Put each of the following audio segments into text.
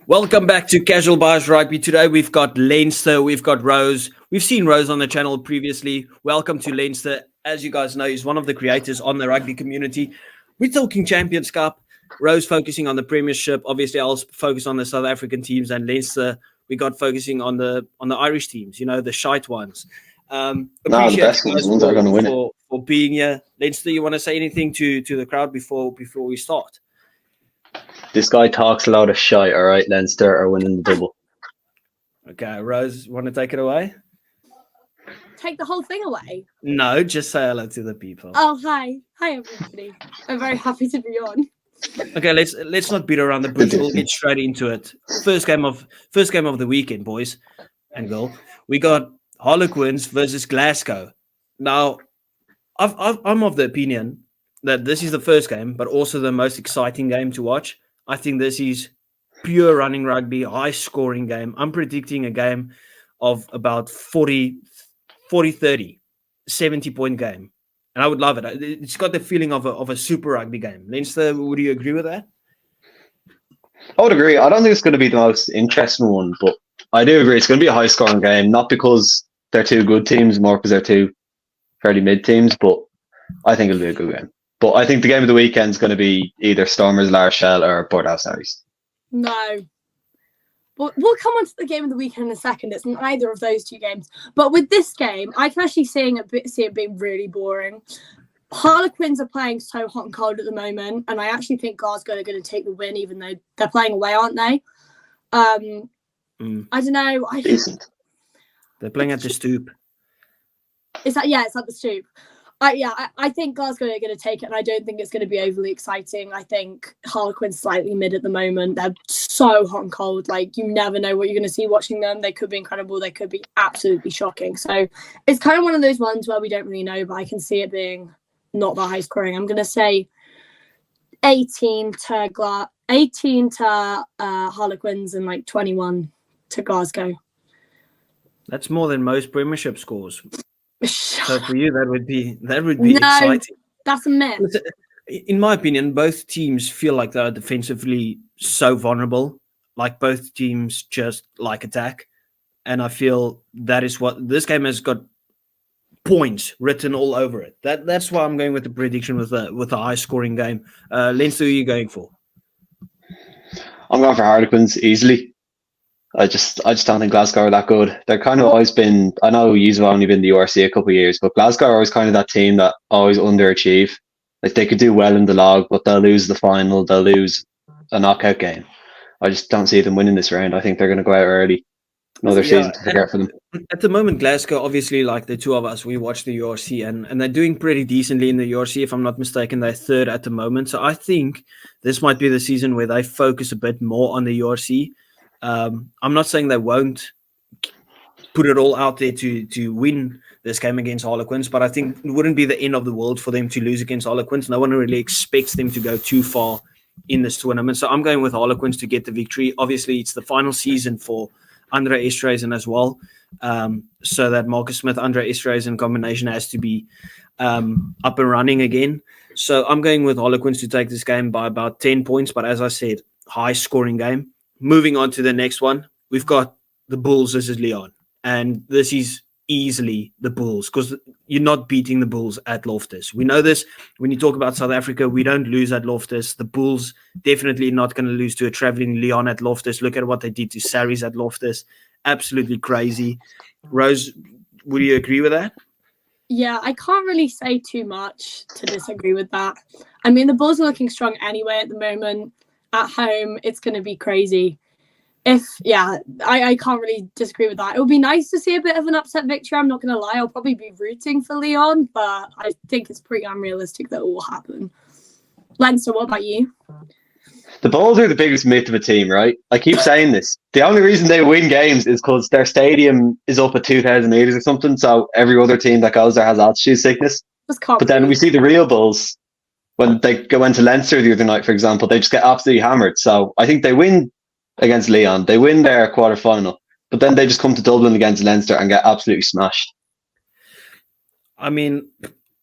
Welcome back to Casual Bias Rugby. Today we've got Leinster, we've got Rose. We've seen Rose on the channel previously. Welcome to Leinster. As you guys know, he's one of the creators on the rugby community. We're talking Champions Cup. Rose focusing on the Premiership. Obviously, I'll focus on the South African teams, and Leinster, we got focusing on the Irish teams, you know, the shite ones. The best ones are going to win it. For being here. Leinster, you want to say anything to the crowd before we start? This guy talks a lot of shite, all right? Leinster are winning the double. Okay, Rose, want to take it away? Take the whole thing away? No, just say hello to the people. Oh, hi. Hi, everybody. I'm very happy to be on. Okay, let's not beat around the bush. We'll get straight into it. First game of the weekend, boys and girl. We got Harlequins versus Glasgow. Now, I'm of the opinion that this is the first game, but also the most exciting game to watch. I think this is pure running rugby, high-scoring game. I'm predicting a game of about 40-30, 70-point game. And I would love it. It's got the feeling of a super rugby game. Leinster, would you agree with that? I would agree. I don't think it's going to be the most interesting one, but I do agree it's going to be a high-scoring game, not because they're two good teams, more because they're two fairly mid teams, but I think it'll be a good game. But I think the game of the weekend is going to be either Stormers, La Rochelle, or Bordeaux. No. We'll come on to the game of the weekend in a second. It's neither of those two games. But with this game, I can actually see it being really boring. Harlequins are playing so hot and cold at the moment, and I actually think Glasgow are going to take the win, even though they're playing away, aren't they? I don't know. They're playing at the Stoop. It's at the Stoop. I think Glasgow are going to take it, and I don't think it's going to be overly exciting. I think Harlequins slightly mid at the moment. They're so hot and cold. Like, you never know what you're going to see watching them. They could be incredible. They could be absolutely shocking. So it's kind of one of those ones where we don't really know, but I can see it being not that high scoring. I'm going to say 18 to Harlequins and like 21 to Glasgow. That's more than most Premiership scores. So for you, that would be exciting. That's a myth. In my opinion, both teams feel like they're defensively so vulnerable. Like, both teams just like attack, and I feel that is what this game has got points written all over it. That's why I'm going with the prediction with a high scoring game. Leinster, who are you going for? I'm going for Harlequins easily. I just don't think Glasgow are that good. They're kind of always been, I know you've only been the URC a couple of years, but Glasgow are always kind of that team that always underachieve. Like, they could do well in the log, but they'll lose the final, they'll lose a knockout game. I just don't see them winning this round. I think they're going to go out early. Another season to prepare for them. At the moment, Glasgow, obviously, like the two of us, we watch the URC, and they're doing pretty decently in the URC. If I'm not mistaken, they're third at the moment. So I think this might be the season where they focus a bit more on the URC. I'm not saying they won't put it all out there to win this game against Harlequins, but I think it wouldn't be the end of the world for them to lose against Harlequins. No one really expects them to go too far in this tournament. So I'm going with Harlequins to get the victory. Obviously, it's the final season for Andre Esterhuizen as well. So that Marcus Smith, Andre Esterhuizen combination has to be up and running again. So I'm going with Harlequins to take this game by about 10 points. But as I said, high scoring game. Moving on to the next one, we've got the Bulls versus Lyon. And this is easily the Bulls, because you're not beating the Bulls at Loftus. We know this. When you talk about South Africa, we don't lose at Loftus. The Bulls definitely not going to lose to a traveling Lyon at Loftus. Look at what they did to Saracens at Loftus. Absolutely crazy. Rose, would you agree with that? Yeah, I can't really say too much to disagree with that. I mean, the Bulls are looking strong anyway at the moment. At home, it's going to be crazy. I can't really disagree with that. It would be nice to see a bit of an upset victory. I'm not going to lie. I'll probably be rooting for Lyon, but I think it's pretty unrealistic that it will happen. Leinster, what about you? The Bulls are the biggest myth of a team, right? I keep saying this. The only reason they win games is because their stadium is up at 2,000 meters or something, so every other team that goes there has altitude sickness. But then we see the real Bulls. When they went to Leinster the other night, for example, they just get absolutely hammered. So I think they win against Lyon. They win their quarter-final. But then they just come to Dublin against Leinster and get absolutely smashed. I mean,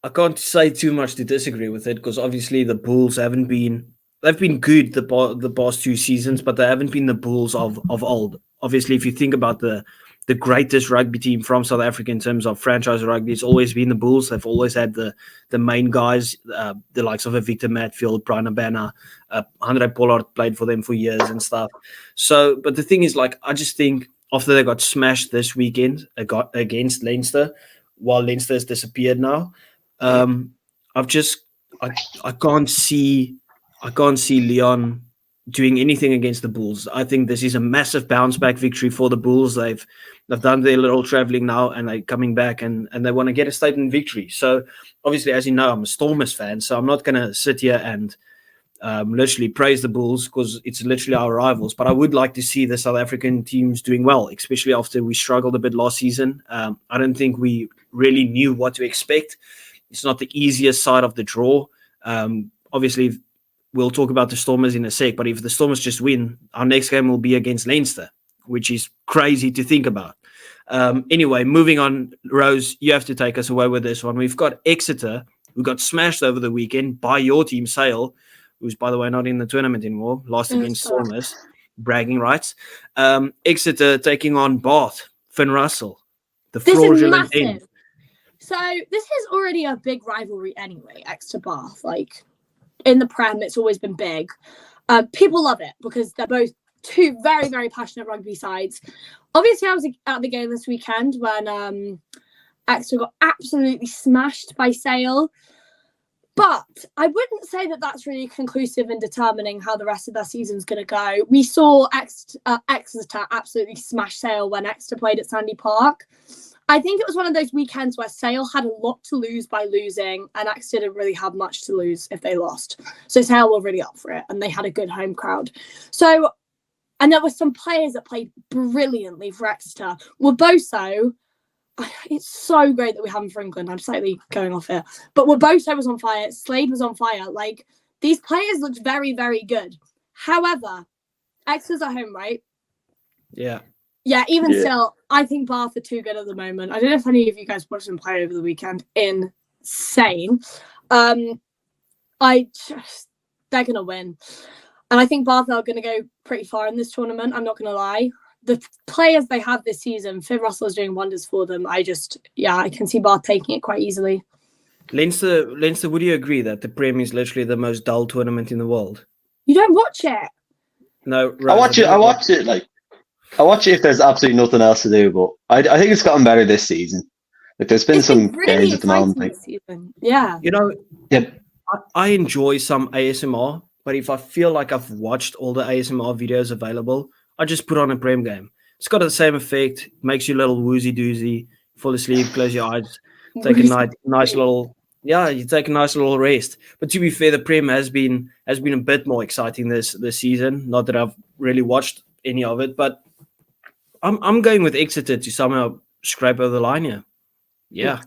I can't say too much to disagree with it because obviously the Bulls they've been good the past 2 seasons, but they haven't been the Bulls of old. Obviously, if you think about the greatest rugby team from South Africa in terms of franchise rugby, it's always been the Bulls. They've always had the main guys, the likes of a Victor Matfield, Brian Abana, Andre Pollard played for them for years and stuff. So, but the thing is, like, I just think after they got smashed this weekend against Leinster, while Leinster has disappeared now, I can't see Lyon doing anything against the Bulls. I think this is a massive bounce back victory for the Bulls. They've done their little traveling now and they're coming back and they want to get a statement victory. So obviously, as you know, I'm a Stormers fan, so I'm not going to sit here and literally praise the Bulls because it's literally our rivals. But I would like to see the South African teams doing well, especially after we struggled a bit last season. I don't think we really knew what to expect. It's not the easiest side of the draw. Obviously, we'll talk about the Stormers in a sec, but if the Stormers just win, our next game will be against Leinster, which is crazy to think about. Anyway, moving on, Rose, you have to take us away with this one. We've got Exeter, who got smashed over the weekend by your team, Sale, who's, by the way, not in the tournament anymore, lost against Stormers, bragging rights. Exeter taking on Bath, Finn Russell, the fraudulent end. So this is already a big rivalry anyway, Exeter Bath. Like, in the Prem, it's always been big. People love it because they're both two very, very passionate rugby sides. Obviously, I was at the game this weekend when Exeter got absolutely smashed by Sale. But I wouldn't say that that's really conclusive in determining how the rest of their season's going to go. We saw Exeter absolutely smash Sale when Exeter played at Sandy Park. I think it was one of those weekends where Sale had a lot to lose by losing and Exeter didn't really have much to lose if they lost. So Sale were really up for it and they had a good home crowd. So, and there were some players that played brilliantly for Exeter. Waboso, it's so great that we have him for England. I'm slightly going off here. But Waboso was on fire. Slade was on fire. Like, these players looked very, very good. However, Exeter's at home, right? Yeah. Yeah, still, I think Bath are too good at the moment. I don't know if any of you guys watched them play over the weekend. Insane. They're going to win. And I think Bath are going to go pretty far in this tournament. I'm not going to lie. The players they have this season, Finn Russell is doing wonders for them. I can see Bath taking it quite easily. Leinster, would you agree that the Prem is literally the most dull tournament in the world? You don't watch it? No. I watch it if there's absolutely nothing else to do, but I think it's gotten better this season. Like, there's been some really games at the moment. this season. Yeah. You know, yeah. I enjoy some ASMR, but if I feel like I've watched all the ASMR videos available, I just put on a Prem game. It's got the same effect, makes you a little woozy-doozy, fall asleep, close your eyes, take a nice little... Yeah, you take a nice little rest. But to be fair, the Prem has been a bit more exciting this season. Not that I've really watched any of it, but I'm going with Exeter to somehow scrape over the line here. Yeah,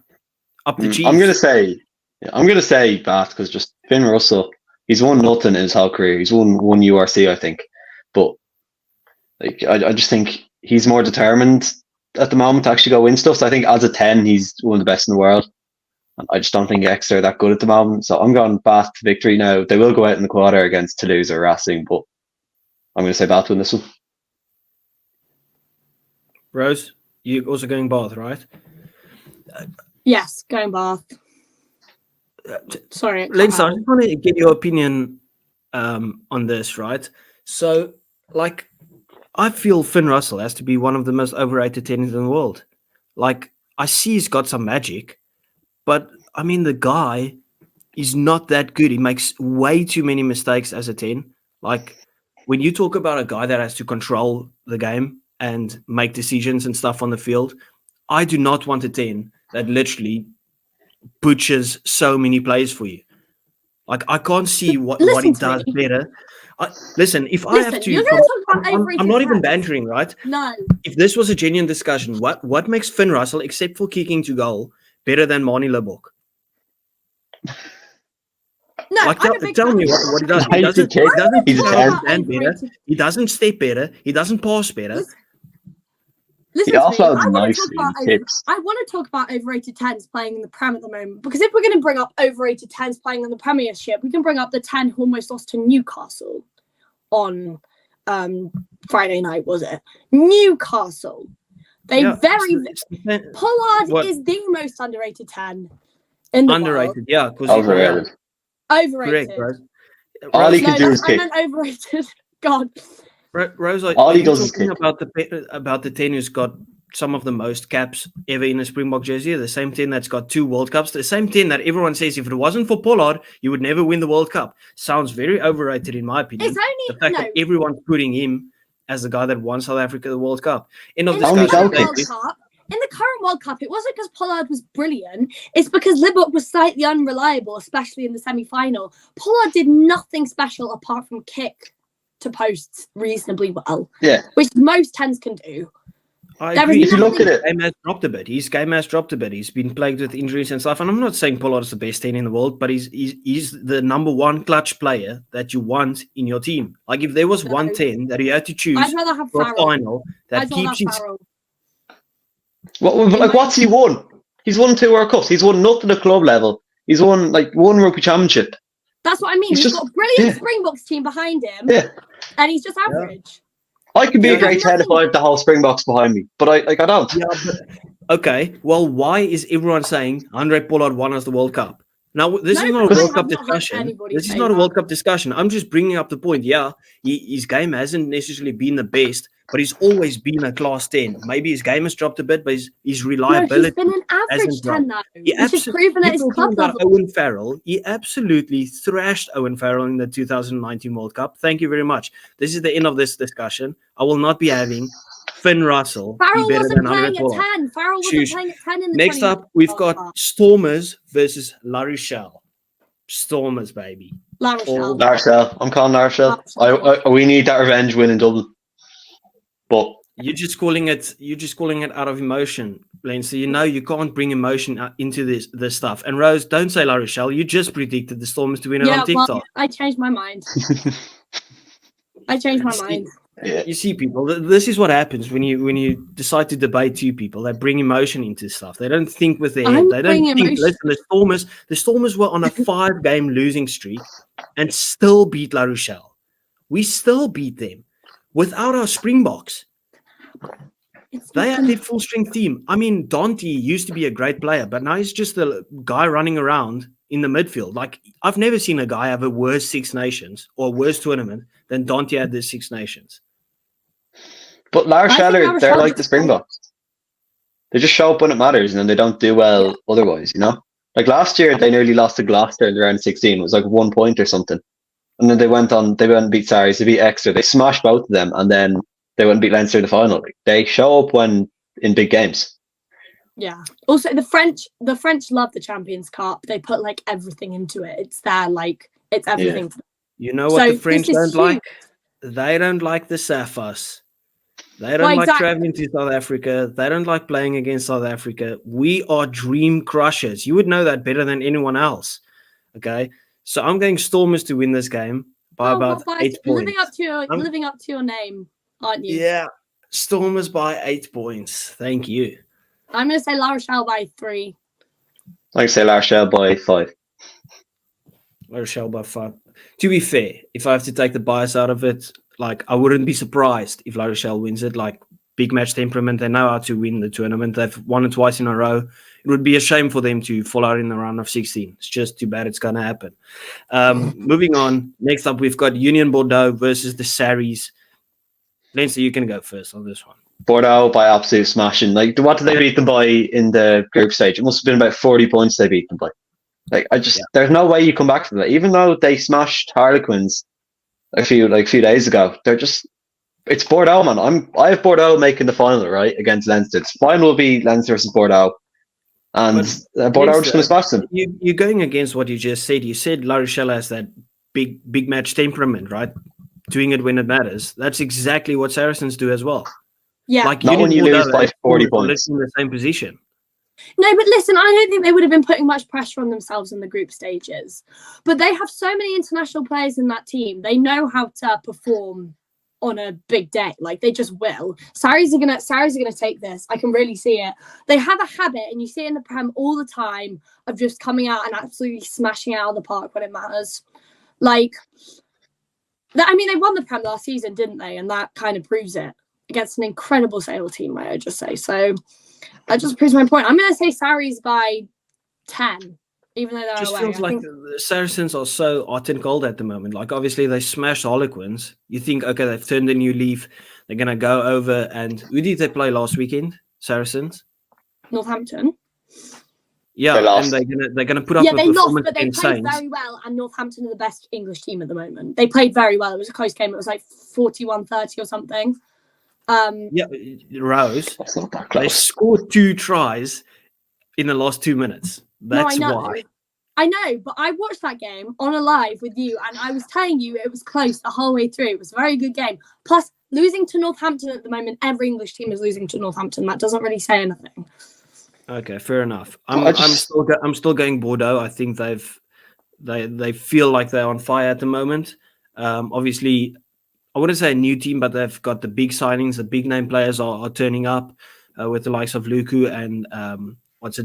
up the Chiefs. I'm gonna say Bath because just Finn Russell, he's won nothing in his whole career. He's won one URC, I think, but like I just think he's more determined at the moment to actually go win stuff. So I think as a 10, he's one of the best in the world. And I just don't think Exeter are that good at the moment. So I'm going Bath to victory now. They will go out in the quarter against Toulouse or Racing, but I'm going to say Bath win this one. Rose, you also going Bath, right? Yes, going Bath. Sorry. Leinster, I just want to get your opinion on this, right? So, like, I feel Finn Russell has to be one of the most overrated 10s in the world. Like, I see he's got some magic, but, I mean, the guy is not that good. He makes way too many mistakes as a 10. Like, when you talk about a guy that has to control the game and make decisions and stuff on the field, I do not want a 10 that literally butchers so many plays for you. Like, I can't see what he does better. I'm not even bantering, right? No. If this was a genuine discussion, what makes Finn Russell, except for kicking to goal, better than Marnie Lebock? No, like, tell me what he does. He doesn't stand better. He doesn't step better. He doesn't pass better. Listen, He doesn't step better. He doesn't pass better. He doesn't Listen He to me. offloads nicely. Tips. I want to talk about overrated 10s playing in the Prem at the moment, because if we're going to bring up overrated 10s playing in the Premiership, we can bring up the 10 who almost lost to Newcastle on Friday night, was it? Newcastle. Pollard is the most underrated 10 in the underrated, world. Yeah. Overrated. Overrated. Correct, Rose. All he can do is kick. I meant overrated. God. Rose, all he does is kick. About the 10 who's got some of the most caps ever in a Springbok jersey, the same 10 that's got 2 World Cups, the same 10 that everyone says if it wasn't for Pollard, you would never win the World Cup. Sounds very overrated in my opinion. It's only the fact that everyone's putting him as the guy that won South Africa the World Cup. In the current World Cup, it wasn't because Pollard was brilliant. It's because Libbok was slightly unreliable, especially in the semi-final. Pollard did nothing special apart from kick to posts reasonably well. Yeah. Which most 10s can do. I agree. If you look at it, his game has dropped a bit. He's been plagued with injuries and stuff. And I'm not saying Pollard is the best 10 in the world, but he's the number one clutch player that you want in your team. Like if there was 110 that you had to choose for a final that keeps his... What's he won? He's won 2 World Cups. He's won nothing at club level. He's won one rugby championship. That's what I mean. He's got a brilliant Springboks team behind him. Yeah. And he's just average. I could be a great 10 if I had the whole Springboks behind me, but I don't. Yeah, okay, well, why is everyone saying Andre Pollard won us the World Cup? Now, this is not a World Cup discussion. This is not a World Cup discussion. I'm just bringing up the point. Yeah, his game hasn't necessarily been the best, but he's always been a class 10. Maybe his game has dropped a bit, but his reliability. No, he's been an average 10 though. He's proven at his club level. Owen Farrell, he absolutely thrashed Owen Farrell in the 2019 World Cup. Thank you very much. This is the end of this discussion. I will not be having Finn Russell Farrell be better wasn't than playing 100 at 10. Farrell wasn't playing at 10 in the Next up, we've got Stormers versus La Rochelle. Stormers, baby. La Rochelle. La Rochelle. I'm calling La Rochelle. We need that revenge win in Dublin. But you're just calling it out of emotion, Leinster. You know you can't bring emotion into this stuff. And Rose, don't say La Rochelle. You just predicted the Stormers to win it on TikTok. Well, I changed my mind. Yeah. You see, people, this is what happens when you decide to debate 2 people. They bring emotion into stuff. They don't think with their head. They don't think. Listen, the Stormers were on a 5-game losing streak and still beat La Rochelle. We still beat them without our Springboks. They had their full strength team. I mean, Dante used to be a great player, but now he's just a guy running around in the midfield. Like, I've never seen a guy have a worse Six Nations or a worse tournament than Dante had this Six Nations. But La Rochelle, they're like the Springboks. They just show up when it matters, and then they don't do well otherwise, you know? Like last year, they nearly lost to Glasgow in the round 16. It was like 1 point or something. And then they went and beat Saracens, they beat Exeter. They smashed both of them, and then they went and beat Leinster in the final. Like, they show up when in big games. Yeah. Also, the French love the Champions Cup. They put like everything into it. It's it's everything. Yeah. You know what the French don't like? They don't like the Safas. They don't like traveling to South Africa. They don't like playing against South Africa. We are dream crushers. You would know that better than anyone else. Okay? So I'm going Stormers to win this game by about 8 points. Living up to your name, aren't you? Yeah. Stormers by 8 points. Thank you. I'm going to say La Rochelle by 3. I say La Rochelle by 5. La Rochelle by 5. To be fair, if I have to take the bias out of it, like, I wouldn't be surprised if La Rochelle wins it. Like, big match temperament, they know how to win the tournament. They've won it twice in a row. It would be a shame for them to fall out in the round of 16. It's just too bad it's going to happen. Moving on. Next up, we've got Union Bordeaux versus the Saracens. Leinster, you can go first on this one. Bordeaux by absolute smashing. Like, what did they beat them by in the group stage? It must have been about 40 points they beat them by. Like, there's no way you come back from that. Even though they smashed Harlequins a few days ago, it's Bordeaux, man. I have Bordeaux making the final, right, against Leinster. The final will be Leinster versus Bordeaux, and Bordeaux are just going to smash them. You're going against what you just said. You said La Rochelle has that big match temperament, right? Doing it when it matters. That's exactly what Saracens do as well. Yeah, like not when you lose by 40 points. In the same position. No, but listen, I don't think they would have been putting much pressure on themselves in the group stages. But they have so many international players in that team. They know how to perform on a big day. Like, they just will. Sarries are gonna take this. I can really see it. They have a habit, and you see it in the Prem all the time, of just coming out and absolutely smashing it out of the park when it matters. Like, I mean, they won the Prem last season, didn't they? And that kind of proves it against an incredible Sale team, might I just say. So that just proves my point. I'm going to say Sarries by 10. Even though they're just away. feels like the Saracens are so hot and cold at the moment. Like, obviously they smashed Harlequins. You think, okay, they've turned a new leaf. They're gonna go over, and who did they play last weekend? Saracens. Northampton. They Yeah, lost. and they're gonna put up a they lost, performance but they against played Saints. very well. And Northampton are the best English team at the moment. They played very well. It was a close game. It was like 41-30 or something. Yeah, Rose. That's not that They close. scored 2 tries in the last 2 minutes. That's no, I know. why. I know, but I watched that game on a live with you, and I was telling you it was close the whole way through. It was a very good game. Plus, losing to Northampton at the moment, every English team is losing to Northampton. That doesn't really say anything. Okay, fair enough. I'm still going Bordeaux. I think they feel like they're on fire at the moment. Obviously, I wouldn't say a new team, but they've got the big signings. The big name players are turning up with the likes of Luku and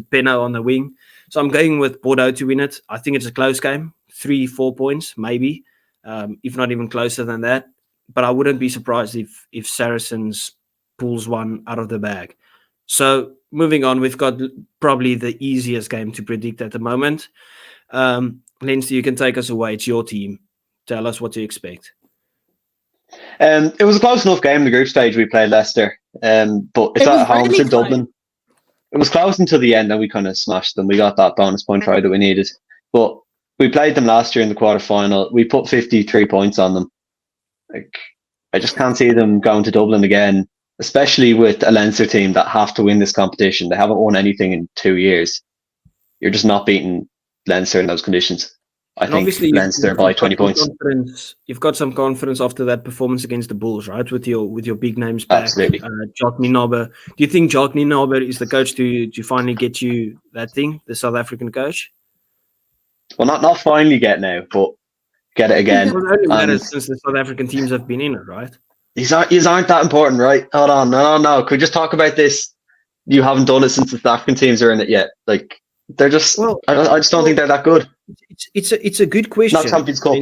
Peno on the wing. So I'm going with Bordeaux to win it. I think it's a close game, 3-4 points maybe, if not even closer than that. But I wouldn't be surprised if Saracens pulls one out of the bag. So moving on, we've got probably the easiest game to predict at the moment. Leinster, you can take us away. It's your team. Tell us what to expect. It was a close enough game in the group stage. We played Leicester, but it's at home to Dublin. It was close until the end, and we kind of smashed them. We got that bonus point try that we needed. But we played them last year in the quarterfinal. We put 53 points on them. Like, I just can't see them going to Dublin again, especially with a Leinster team that have to win this competition. They haven't won anything in 2 years. You're just not beating Leinster in those conditions. I think Leinster by 20 points. You've got some confidence after that performance against the Bulls, right? With your big names back. Absolutely. Jock Nienaber. Do you think Jock Nienaber is the coach to finally get you that thing, the South African coach? Well, not finally get now, but get it again. Well, it only matters since the South African teams have been in it, right? These aren't that important, right? Hold on, no. Could we just talk about this? You haven't done it since the South African teams are in it yet. Like, they're just. Well, I just don't think they're that good. It's a good question. Not Champions Cup.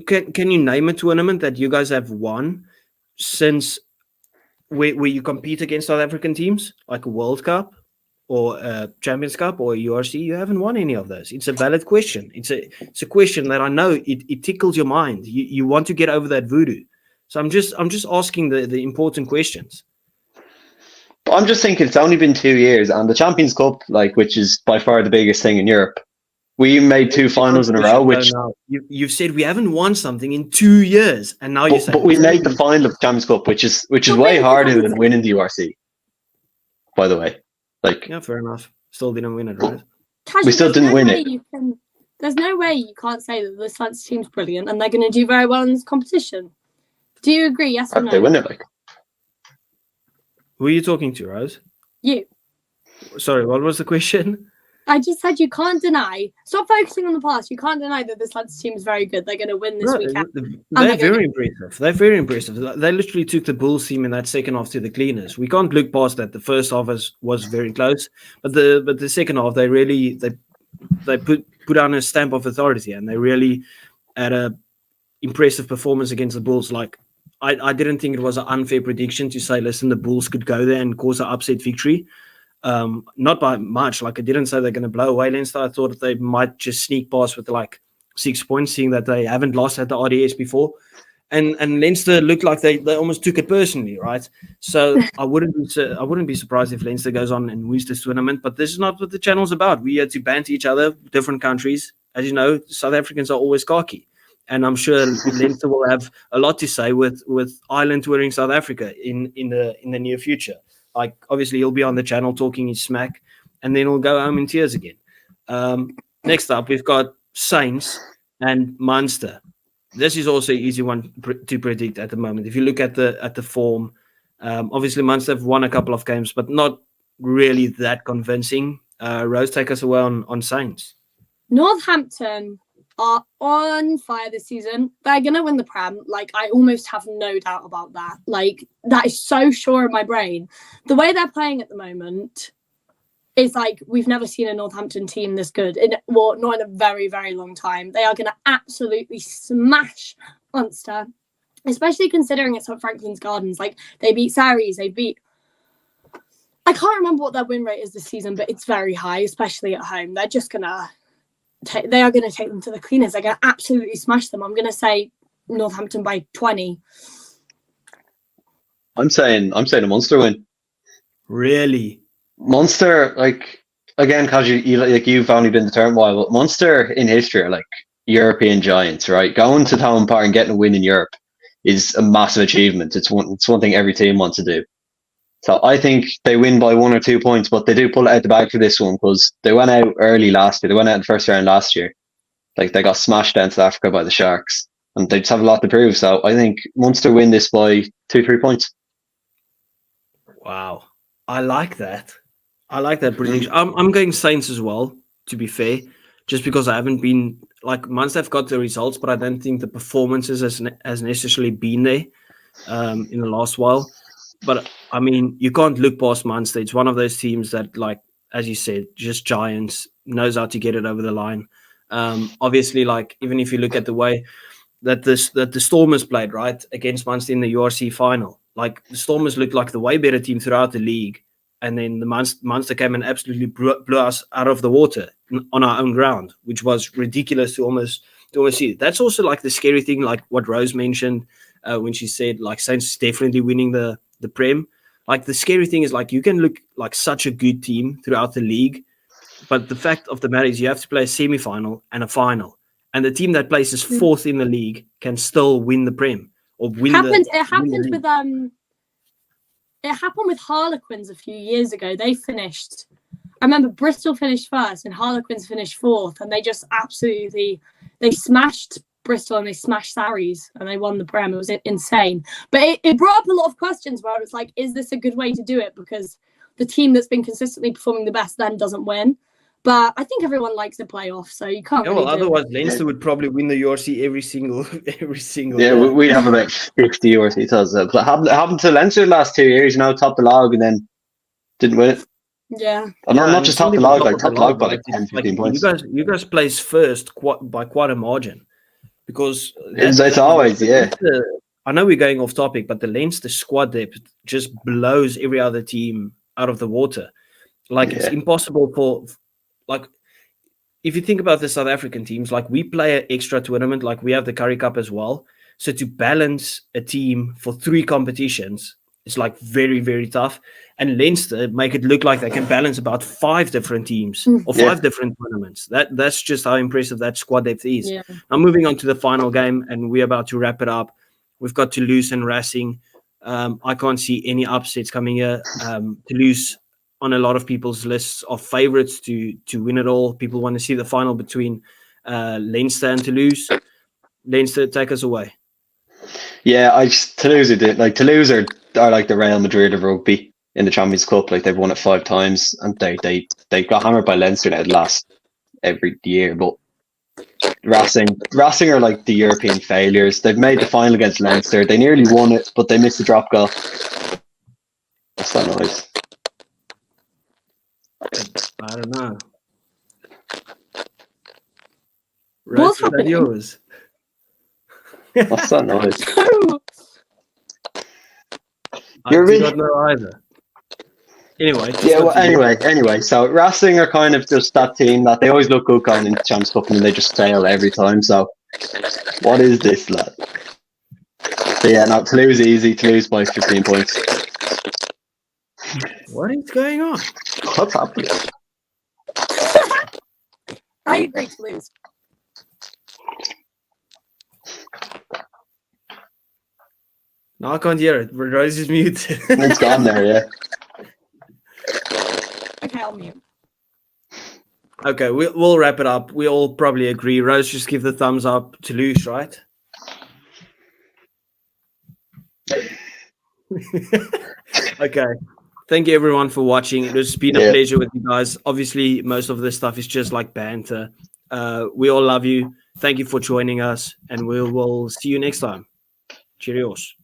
Can you name a tournament that you guys have won since where you compete against South African teams, like a World Cup or a Champions Cup or a URC? You haven't won any of those. It's a valid question. It's a question that I know it tickles your mind. You want to get over that voodoo. So I'm just asking the important questions. But I'm just thinking it's only been 2 years, and the Champions Cup, like, which is by far the biggest thing in Europe, we made 2 finals in a row. Which you've said we haven't won something in 2 years, and now you say. But we made the final of the Champions Cup, which is way harder than winning the URC. By the way, like, yeah, fair enough. Still didn't win it, right? We still didn't win it. There's no way you can't say that the Leinster team's brilliant and they're going to do very well in this competition. Do you agree? Yes or no? They win it, like. Who are you talking to, Rose? You. Sorry, what was the question? I just said you can't deny. Stop focusing on the past. You can't deny that this Leinster team is very good. They're going to win this weekend. They're very impressive. They're very impressive. They literally took the Bulls team in that second half to the cleaners. We can't look past that. The first half was very close, but the second half they put on a stamp of authority, and they really had a impressive performance against the Bulls. Like, I didn't think it was an unfair prediction to say, listen, the Bulls could go there and cause an upset victory. Not by much. Like, I didn't say they're going to blow away Leinster. I thought that they might just sneak past with like 6 points, seeing that they haven't lost at the RDS before. And Leinster looked like they almost took it personally, right? So I wouldn't be surprised if Leinster goes on and wins this tournament. But this is not what the channel's about. We had to banter each other, different countries. As you know, South Africans are always cocky. And I'm sure Leinster will have a lot to say with Ireland touring South Africa in the near future. Like, obviously, he'll be on the channel talking his smack, and then he'll go home in tears again. Next up, we've got Saints and Munster. This is also an easy one to predict at the moment. If you look at the form, obviously Munster have won a couple of games, but not really that convincing. Rose, take us away on Saints. Northampton are on fire this season. They're going to win the Prem. Like, I almost have no doubt about that. Like, that is so sure in my brain. The way they're playing at the moment is like, we've never seen a Northampton team this good. Not in a very, very long time. They are going to absolutely smash Munster, especially considering it's at Franklin's Gardens. Like, they beat Saracens, I can't remember what their win rate is this season, but it's very high, especially at home. They're just going to they are going to take them to the cleaners. They're going to absolutely smash them. I'm going to say Northampton by 20. I'm saying a Munster win. Really? Munster, like, again, because you've only been to term while, but Munster in history are like European giants, right? Going to Thomond Park and getting a win in Europe is a massive achievement. It's one thing every team wants to do. So I think they win by 1 or 2 points, but they do pull it out the bag for this one because they went out early last year. They went out in the first round last year. Like, they got smashed down South Africa by the Sharks, and they just have a lot to prove. So I think Munster win this by 2-3 points. Wow. I like that. I like that prediction. I'm going Saints as well, to be fair, just because I haven't been, like, Munster have got the results, but I don't think the performances has necessarily been there in the last while. But, I mean, you can't look past Munster. It's one of those teams that, like, as you said, just giants, knows how to get it over the line. Obviously, like, even if you look at the way that the Stormers played, right, against Munster in the URC final, like, the Stormers looked like the way better team throughout the league. And then the Munster came and absolutely blew us out of the water on our own ground, which was ridiculous to almost see. That's also, like, the scary thing, like what Rose mentioned when she said, like, Saints is definitely winning the Prem. Like, the scary thing is, like, you can look like such a good team throughout the league, but the fact of the matter is you have to play a semi-final and a final, and the team that places fourth in the league can still win the Prem or win. It happened with Harlequins a few years ago. They finished. I remember Bristol finished first and Harlequins finished fourth, and they just absolutely smashed Bristol and they smashed Saracens and they won the Prem. It was insane. But it brought up a lot of questions where it was like, is this a good way to do it? Because the team that's been consistently performing the best then doesn't win. But I think everyone likes the playoff, so you can't. Yeah, well, otherwise Leinster would probably win the URC every single. Yeah, we have about 50 URC titles. It happened to Leinster the last 2 years. Top the log and then didn't win it. Yeah. And not just top the log, like top the log by like 10, 15 points. You guys placed first by quite a margin. Because it's always, yeah. I know we're going off topic, but the Leinster squad depth just blows every other team out of the water. Like, it's impossible for, like, if you think about the South African teams, like, we play an extra tournament, like we have the Currie Cup as well. So to balance a team for 3 competitions is, like, very, very tough. And Leinster make it look like they can balance about 5 different teams or 5 different tournaments. That's just how impressive that squad depth is. Yeah. Now, moving on to the final game, and we're about to wrap it up. We've got Toulouse and Racing. I can't see any upsets coming here. Toulouse on a lot of people's lists of favourites to win it all. People want to see the final between Leinster and Toulouse. Leinster, take us away. Yeah, Toulouse did. Like, Toulouse are like the Real Madrid of rugby in the Champions Cup. Like, they've won it 5 times, and they got hammered by Leinster now the last every year. But Racing are like the European failures. They've made the final against Leinster. They nearly won it, but they missed the drop goal. What's that noise? I don't know. What's happening? Yours? What's that noise? I do not know either. Anyway. Anyway. So Racing are kind of just that team that they always look good going into Champions Cup and they just fail every time. So what is this, lad? So yeah, no, Toulouse easy. Toulouse by 15 points. What is going on? What's happening? I agree, Toulouse. No, I can't hear it. Rose is muted. It's gone there, yeah. Okay, I'll mute. Okay, we'll wrap it up. We all probably agree. Rose, just give the thumbs up. Toulouse, right? Okay. Thank you, everyone, for watching. It has been a pleasure with you guys. Obviously, most of this stuff is just like banter. We all love you. Thank you for joining us, and we will see you next time. Cheerios.